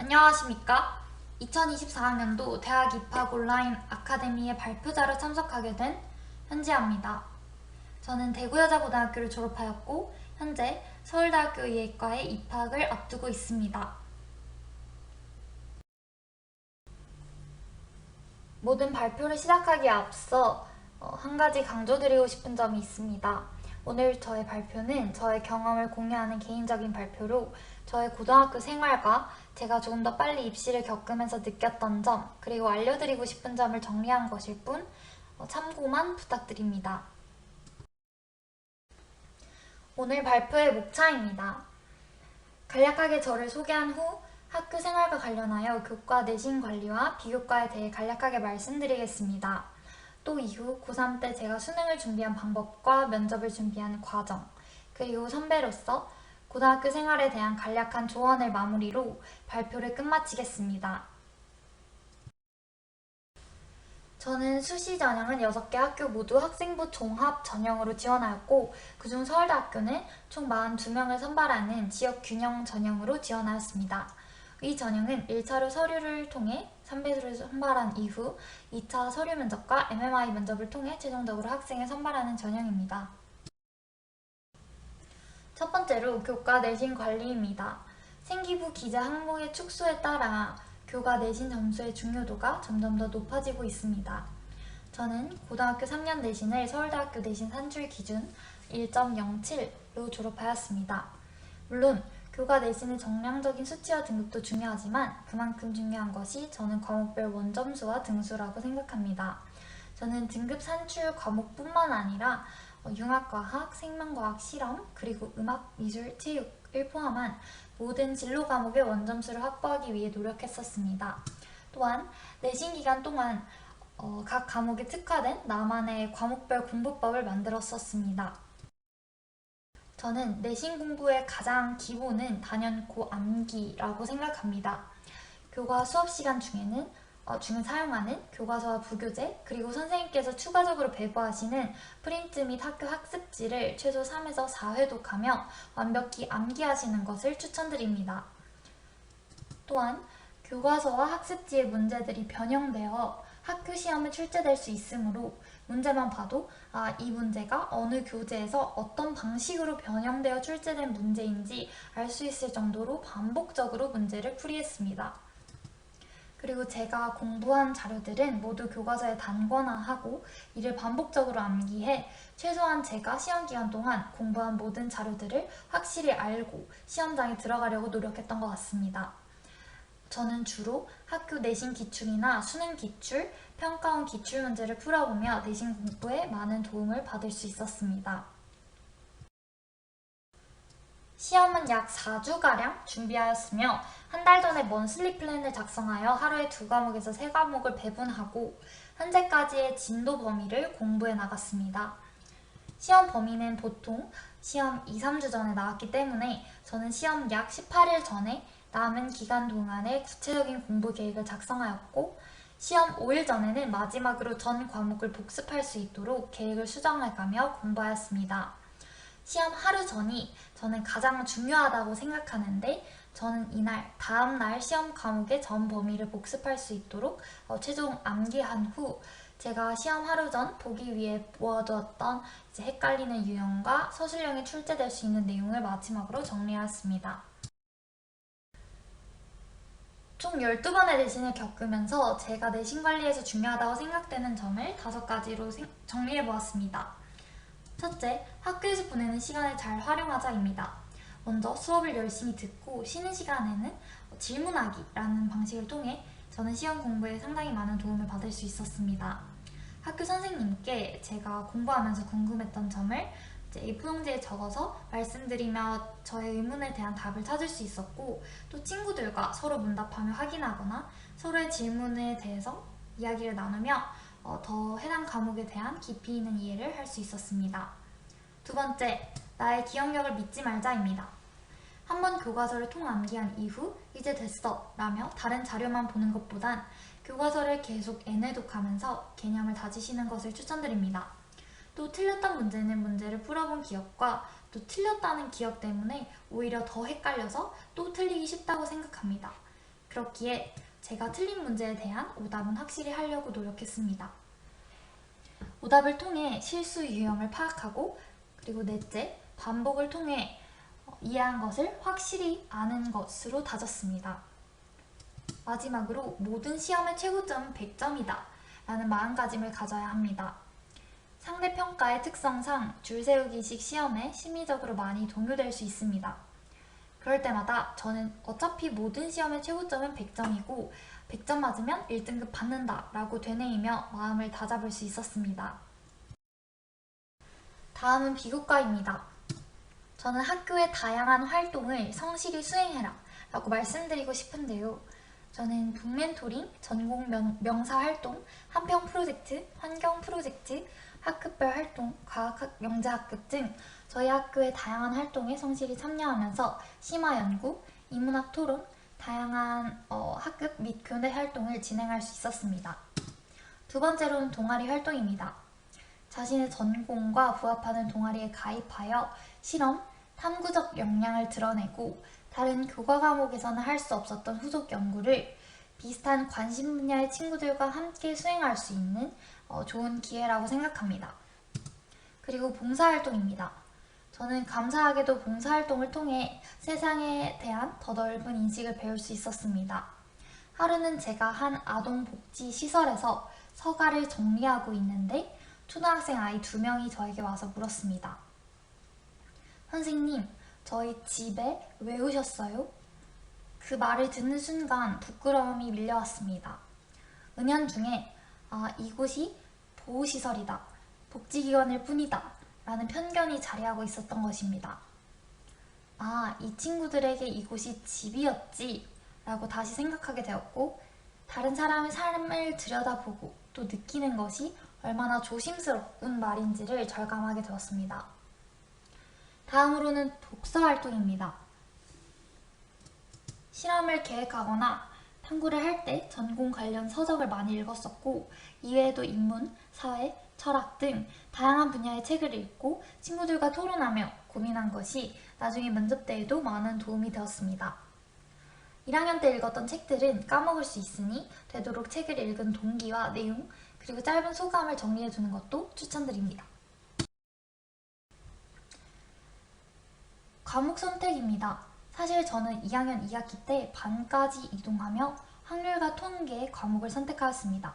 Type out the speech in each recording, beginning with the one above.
안녕하십니까? 2024학년도 대학 입학 온라인 아카데미의 발표자로 참석하게 된 현지아입니다. 저는 대구여자고등학교를 졸업하였고 현재 서울대학교 의예과에 입학을 앞두고 있습니다. 모든 발표를 시작하기에 앞서 한 가지 강조드리고 싶은 점이 있습니다. 오늘 저의 발표는 저의 경험을 공유하는 개인적인 발표로 저의 고등학교 생활과 제가 조금 더 빨리 입시를 겪으면서 느꼈던 점, 그리고 알려드리고 싶은 점을 정리한 것일 뿐 참고만 부탁드립니다. 오늘 발표의 목차입니다. 간략하게 저를 소개한 후 학교 생활과 관련하여 교과 내신 관리와 비교과에 대해 간략하게 말씀드리겠습니다. 또 이후 고3 때 제가 수능을 준비한 방법과 면접을 준비한 과정, 그리고 선배로서 고등학교 생활에 대한 간략한 조언을 마무리로 발표를 끝마치겠습니다. 저는 수시 전형은 6개 학교 모두 학생부 종합 전형으로 지원하였고 그중 서울대학교는 총 42명을 선발하는 지역 균형 전형으로 지원하였습니다. 이 전형은 1차로 서류를 통해 선배들을 선발한 이후 2차 서류 면접과 MMI 면접을 통해 최종적으로 학생을 선발하는 전형입니다. 첫 번째로 교과 내신 관리입니다. 생기부 기재 항목의 축소에 따라 교과 내신 점수의 중요도가 점점 더 높아지고 있습니다. 저는 고등학교 3년 내신을 서울대학교 내신 산출 기준 1.07로 졸업하였습니다. 물론 교과 내신의 정량적인 수치와 등급도 중요하지만 그만큼 중요한 것이 저는 과목별 원점수와 등수라고 생각합니다. 저는 등급 산출 과목뿐만 아니라 융합과학, 생명과학, 실험, 그리고 음악, 미술, 체육을 포함한 모든 진로 과목의 원점수를 확보하기 위해 노력했었습니다. 또한 내신 기간 동안 각 과목에 특화된 나만의 과목별 공부법을 만들었었습니다. 저는 내신 공부의 가장 기본은 단연코 암기라고 생각합니다. 교과 수업 시간 중에는 사용하는 교과서와 부교재, 그리고 선생님께서 추가적으로 배부하시는 프린트 및 학교 학습지를 최소 3에서 4회독하며 완벽히 암기하시는 것을 추천드립니다. 또한 교과서와 학습지의 문제들이 변형되어 학교 시험에 출제될 수 있으므로 문제만 봐도 이 문제가 어느 교재에서 어떤 방식으로 변형되어 출제된 문제인지 알 수 있을 정도로 반복적으로 문제를 풀이했습니다. 그리고 제가 공부한 자료들은 모두 교과서에 단권화하고 이를 반복적으로 암기해 최소한 제가 시험 기간 동안 공부한 모든 자료들을 확실히 알고 시험장에 들어가려고 노력했던 것 같습니다. 저는 주로 학교 내신 기출이나 수능 기출, 평가원 기출 문제를 풀어보며 내신 공부에 많은 도움을 받을 수 있었습니다. 시험은 약 4주가량 준비하였으며 한 달 전에 먼슬리 플랜을 작성하여 하루에 2과목에서 3과목을 배분하고 현재까지의 진도 범위를 공부해 나갔습니다. 시험 범위는 보통 시험 2-3주 전에 나왔기 때문에 저는 시험 약 18일 전에 남은 기간 동안의 구체적인 공부 계획을 작성하였고 시험 5일 전에는 마지막으로 전 과목을 복습할 수 있도록 계획을 수정해가며 공부하였습니다. 시험 하루 전이 저는 가장 중요하다고 생각하는데 저는 이날, 다음날 시험 과목의 전 범위를 복습할 수 있도록 최종 암기한 후 제가 시험 하루 전 보기 위해 모아두었던 헷갈리는 유형과 서술형에 출제될 수 있는 내용을 마지막으로 정리하였습니다. 총 12번의 내신을 겪으면서 제가 내신 관리에서 중요하다고 생각되는 점을 5가지로 정리해보았습니다. 첫째, 학교에서 보내는 시간을 잘 활용하자입니다. 먼저 수업을 열심히 듣고 쉬는 시간에는 질문하기라는 방식을 통해 저는 시험 공부에 상당히 많은 도움을 받을 수 있었습니다. 학교 선생님께 제가 공부하면서 궁금했던 점을 A4용지에 적어서 말씀드리며 저의 의문에 대한 답을 찾을 수 있었고 또 친구들과 서로 문답하며 확인하거나 서로의 질문에 대해서 이야기를 나누며 더 해당 과목에 대한 깊이 있는 이해를 할 수 있었습니다. 두 번째, 나의 기억력을 믿지 말자입니다. 한번 교과서를 통암기한 이후 이제 됐어 라며 다른 자료만 보는 것보단 교과서를 계속 애내독하면서 개념을 다지시는 것을 추천드립니다. 또 틀렸던 문제는 문제를 풀어본 기억과 또 틀렸다는 기억 때문에 오히려 더 헷갈려서 또 틀리기 쉽다고 생각합니다. 그렇기에 제가 틀린 문제에 대한 오답은 확실히 하려고 노력했습니다. 오답을 통해 실수 유형을 파악하고 그리고 넷째, 반복을 통해 이해한 것을 확실히 아는 것으로 다졌습니다. 마지막으로 모든 시험의 최고점은 100점이다 라는 마음가짐을 가져야 합니다. 상대평가의 특성상 줄세우기식 시험에 심리적으로 많이 동요될 수 있습니다. 그럴 때마다 저는 어차피 모든 시험의 최고점은 100점이고 100점 맞으면 1등급 받는다 라고 되뇌이며 마음을 다잡을 수 있었습니다. 다음은 비교과입니다. 저는 학교의 다양한 활동을 성실히 수행해라 라고 말씀드리고 싶은데요. 저는 북멘토링, 전공 명사 활동, 한평 프로젝트, 환경 프로젝트, 학급별 활동, 과학 영재학급 등 저희 학교의 다양한 활동에 성실히 참여하면서 심화 연구, 인문학 토론, 다양한 학급 및 교내 활동을 진행할 수 있었습니다. 두 번째로는 동아리 활동입니다. 자신의 전공과 부합하는 동아리에 가입하여 실험, 탐구적 역량을 드러내고 다른 교과 과목에서는 할 수 없었던 후속 연구를 비슷한 관심 분야의 친구들과 함께 수행할 수 있는 좋은 기회라고 생각합니다. 그리고 봉사활동입니다. 저는 감사하게도 봉사활동을 통해 세상에 대한 더 넓은 인식을 배울 수 있었습니다. 하루는 제가 한 아동복지시설에서 서가를 정리하고 있는데 초등학생 아이 2명이 저에게 와서 물었습니다. 선생님, 저희 집에 왜 오셨어요? 그 말을 듣는 순간 부끄러움이 밀려왔습니다. 은연중에 이곳이 보호시설이다, 복지기관일 뿐이다 라는 편견이 자리하고 있었던 것입니다. 이 친구들에게 이곳이 집이었지 라고 다시 생각하게 되었고 다른 사람의 삶을 들여다보고 또 느끼는 것이 얼마나 조심스러운 말인지를 절감하게 되었습니다. 다음으로는 독서활동입니다. 실험을 계획하거나 탐구를 할 때 전공 관련 서적을 많이 읽었었고 이외에도 인문, 사회, 철학 등 다양한 분야의 책을 읽고 친구들과 토론하며 고민한 것이 나중에 면접 때에도 많은 도움이 되었습니다. 1학년 때 읽었던 책들은 까먹을 수 있으니 되도록 책을 읽은 동기와 내용 그리고 짧은 소감을 정리해두는 것도 추천드립니다. 과목 선택입니다. 사실 저는 2학년 2학기 때 반까지 이동하며 확률과 통계 과목을 선택하였습니다.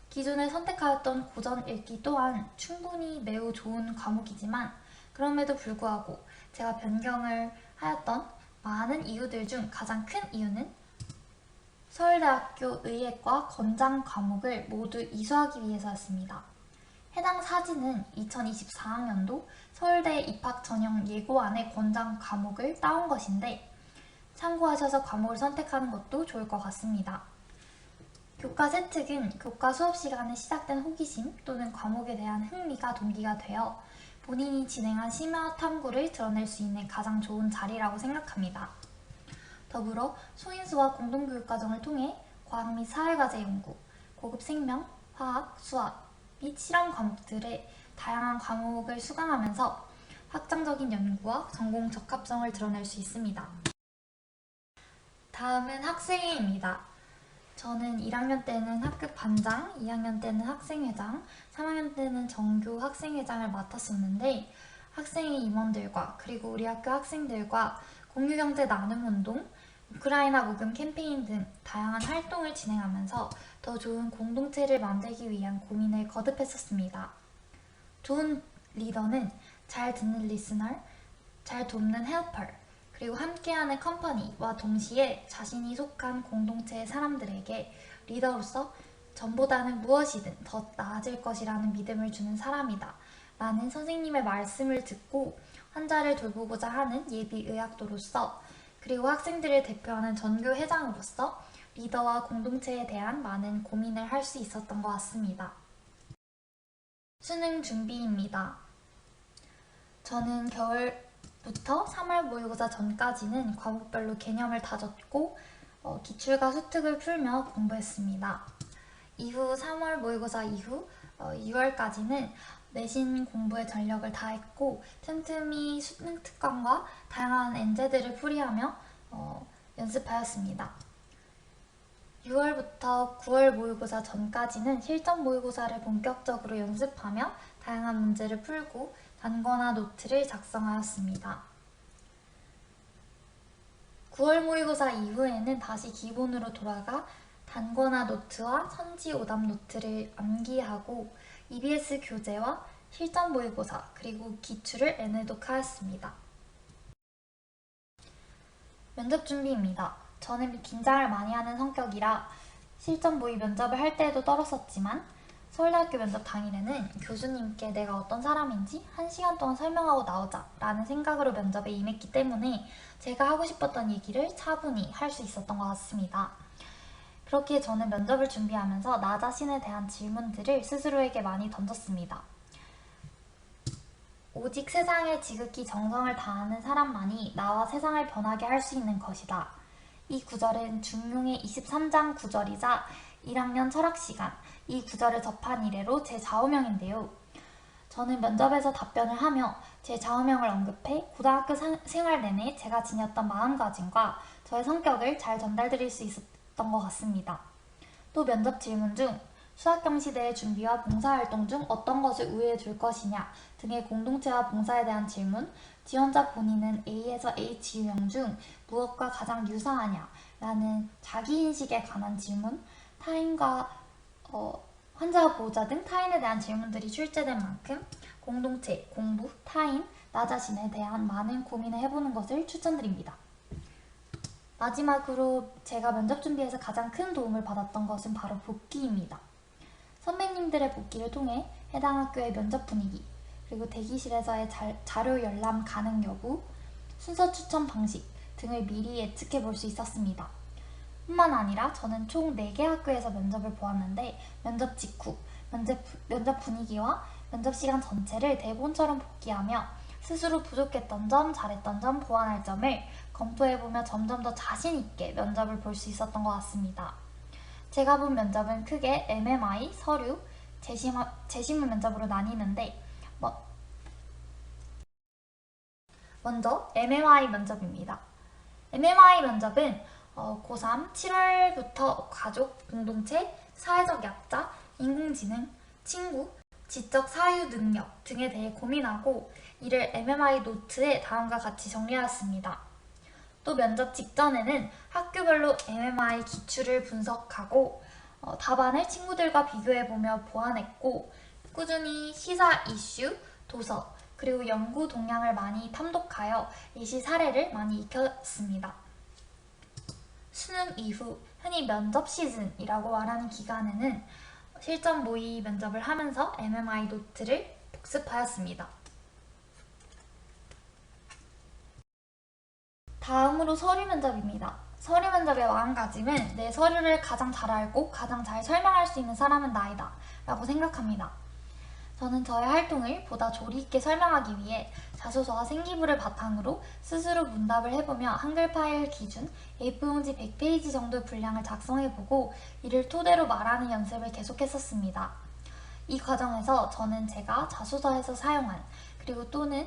기존에 선택하였던 고전 읽기 또한 충분히 매우 좋은 과목이지만 그럼에도 불구하고 제가 변경을 하였던 많은 이유들 중 가장 큰 이유는 서울대학교 의예과 권장 과목을 모두 이수하기 위해서였습니다. 해당 사진은 2024학년도 서울대 입학 전형 예고안의 권장 과목을 따온 것인데 참고하셔서 과목을 선택하는 것도 좋을 것 같습니다. 교과 세특은 교과 수업 시간에 시작된 호기심 또는 과목에 대한 흥미가 동기가 되어 본인이 진행한 심화 탐구를 드러낼 수 있는 가장 좋은 자리라고 생각합니다. 더불어 소인수와 공동교육과정을 통해 과학 및 사회과제 연구, 고급 생명, 화학, 수학 및 실험 과목들의 다양한 과목을 수강하면서 확장적인 연구와 전공 적합성을 드러낼 수 있습니다. 다음은 학생회입니다. 저는 1학년 때는 학급 반장, 2학년 때는 학생회장, 3학년 때는 정교 학생회장을 맡았었는데 학생회 임원들과 그리고 우리 학교 학생들과 공유경제 나눔운동, 우크라이나 모금 캠페인 등 다양한 활동을 진행하면서 더 좋은 공동체를 만들기 위한 고민을 거듭했었습니다. 좋은 리더는 잘 듣는 리스너, 잘 돕는 헬퍼, 그리고 함께하는 컴퍼니와 동시에 자신이 속한 공동체의 사람들에게 리더로서 전보다는 무엇이든 더 나아질 것이라는 믿음을 주는 사람이다 라는 선생님의 말씀을 듣고 환자를 돌보고자 하는 예비 의학도로서 그리고 학생들을 대표하는 전교 회장으로서 리더와 공동체에 대한 많은 고민을 할 수 있었던 것 같습니다. 수능 준비입니다. 저는 겨울부터 3월 모의고사 전까지는 과목별로 개념을 다졌고 기출과 수특을 풀며 공부했습니다. 이후 3월 모의고사 이후 6월까지는 내신 공부에 전력을 다했고 틈틈이 수능 특강과 다양한 엔제들을 풀이하며 연습하였습니다. 6월부터 9월 모의고사 전까지는 실전 모의고사를 본격적으로 연습하며 다양한 문제를 풀고 단권화 노트를 작성하였습니다. 9월 모의고사 이후에는 다시 기본으로 돌아가 단권화 노트와 선지 오답 노트를 암기하고 EBS 교재와 실전 모의고사 그리고 기출을 애내독하였습니다. 면접 준비입니다. 저는 긴장을 많이 하는 성격이라 실전 모의 면접을 할 때에도 떨었었지만 서울대학교 면접 당일에는 교수님께 내가 어떤 사람인지 1시간 동안 설명하고 나오자 라는 생각으로 면접에 임했기 때문에 제가 하고 싶었던 얘기를 차분히 할 수 있었던 것 같습니다. 그렇게 저는 면접을 준비하면서 나 자신에 대한 질문들을 스스로에게 많이 던졌습니다. 오직 세상에 지극히 정성을 다하는 사람만이 나와 세상을 변하게 할 수 있는 것이다. 이 구절은 중용의 23장 구절이자 1학년 철학시간 이 구절을 접한 이래로 제 좌우명인데요. 저는 면접에서 답변을 하며 제 좌우명을 언급해 고등학교 생활 내내 제가 지녔던 마음가짐과 저의 성격을 잘 전달드릴 수 있었던 것 같습니다. 또 면접 질문 중 수학경시대의 준비와 봉사활동 중 어떤 것을 우회해 둘 것이냐 등의 공동체와 봉사에 대한 질문, 지원자 본인은 A에서 H 유형 중 무엇과 가장 유사하냐 라는 자기인식에 관한 질문, 타인과 환자와 보호자 등 타인에 대한 질문들이 출제된 만큼 공동체, 공부, 타인, 나 자신에 대한 많은 고민을 해보는 것을 추천드립니다. 마지막으로 제가 면접 준비에서 가장 큰 도움을 받았던 것은 바로 복기입니다. 선배님들의 복기를 통해 해당 학교의 면접 분위기, 그리고 대기실에서의 자료 열람 가능 여부, 순서 추천 방식 등을 미리 예측해 볼 수 있었습니다. 뿐만 아니라 저는 총 4개 학교에서 면접을 보았는데 면접 직후, 면접 분위기와 면접 시간 전체를 대본처럼 복기하며 스스로 부족했던 점, 잘했던 점, 보완할 점을 검토해보며 점점 더 자신있게 면접을 볼 수 있었던 것 같습니다. 제가 본 면접은 크게 MMI, 서류, 재심문 면접으로 나뉘는데 먼저 MMI 면접입니다. MMI 면접은 고3 7월부터 가족, 공동체, 사회적 약자, 인공지능, 친구, 지적 사유 능력 등에 대해 고민하고 이를 MMI 노트에 다음과 같이 정리하였습니다. 또 면접 직전에는 학교별로 MMI 기출을 분석하고 답안을 친구들과 비교해보며 보완했고 꾸준히 시사 이슈, 도서, 그리고 연구 동향을 많이 탐독하여 예시 사례를 많이 익혔습니다. 수능 이후 흔히 면접 시즌이라고 말하는 기간에는 실전 모의 면접을 하면서 MMI 노트를 복습하였습니다. 다음으로 서류 면접입니다. 서류 면접의 마음가짐은 내 서류를 가장 잘 알고 가장 잘 설명할 수 있는 사람은 나이다 라고 생각합니다. 저는 저의 활동을 보다 조리 있게 설명하기 위해 자소서와 생기부를 바탕으로 스스로 문답을 해보며 한글 파일 기준 A4용지 100페이지 정도 분량을 작성해보고 이를 토대로 말하는 연습을 계속했었습니다. 이 과정에서 저는 제가 자소서에서 사용한 그리고 또는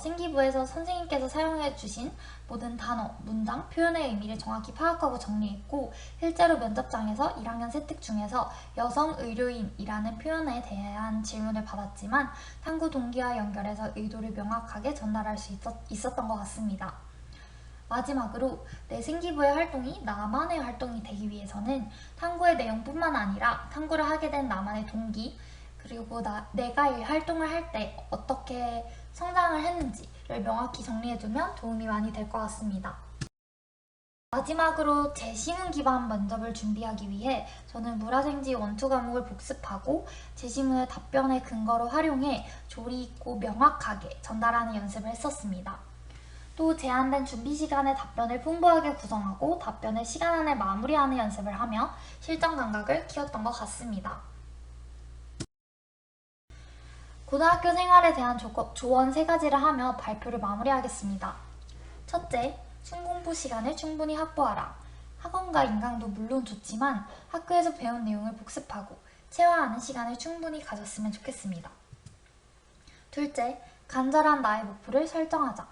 생기부에서 선생님께서 사용해주신 모든 단어, 문장, 표현의 의미를 정확히 파악하고 정리했고 실제로 면접장에서 1학년 세특 중에서 여성 의료인이라는 표현에 대한 질문을 받았지만 탐구 동기와 연결해서 의도를 명확하게 전달할 수 있었던 것 같습니다. 마지막으로 내 생기부의 활동이 나만의 활동이 되기 위해서는 탐구의 내용뿐만 아니라 탐구를 하게 된 나만의 동기 그리고 내가 이 활동을 할 때 어떻게 성장을 했는지를 명확히 정리해두면 도움이 많이 될 것 같습니다. 마지막으로 재심문 기반 면접을 준비하기 위해 저는 물화생지 원투 과목을 복습하고 재심문을 답변의 근거로 활용해 조리 있고 명확하게 전달하는 연습을 했었습니다. 또 제한된 준비 시간에 답변을 풍부하게 구성하고 답변을 시간 안에 마무리하는 연습을 하며 실전 감각을 키웠던 것 같습니다. 고등학교 생활에 대한 조언 3가지를 하며 발표를 마무리하겠습니다. 첫째, 순공부 시간을 충분히 확보하라. 학원과 인강도 물론 좋지만 학교에서 배운 내용을 복습하고 체화하는 시간을 충분히 가졌으면 좋겠습니다. 둘째, 간절한 나의 목표를 설정하자.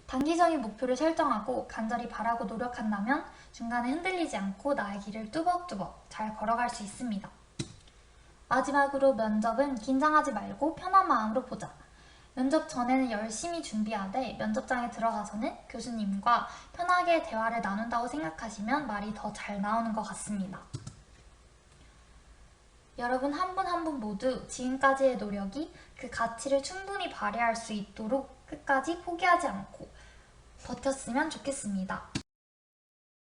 단기적인 목표를 설정하고 간절히 바라고 노력한다면 중간에 흔들리지 않고 나의 길을 뚜벅뚜벅 잘 걸어갈 수 있습니다. 마지막으로 면접은 긴장하지 말고 편한 마음으로 보자. 면접 전에는 열심히 준비하되 면접장에 들어가서는 교수님과 편하게 대화를 나눈다고 생각하시면 말이 더 잘 나오는 것 같습니다. 여러분 한 분 한 분 모두 지금까지의 노력이 그 가치를 충분히 발휘할 수 있도록 끝까지 포기하지 않고 버텼으면 좋겠습니다.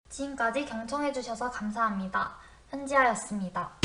지금까지 경청해주셔서 감사합니다. 현지아였습니다.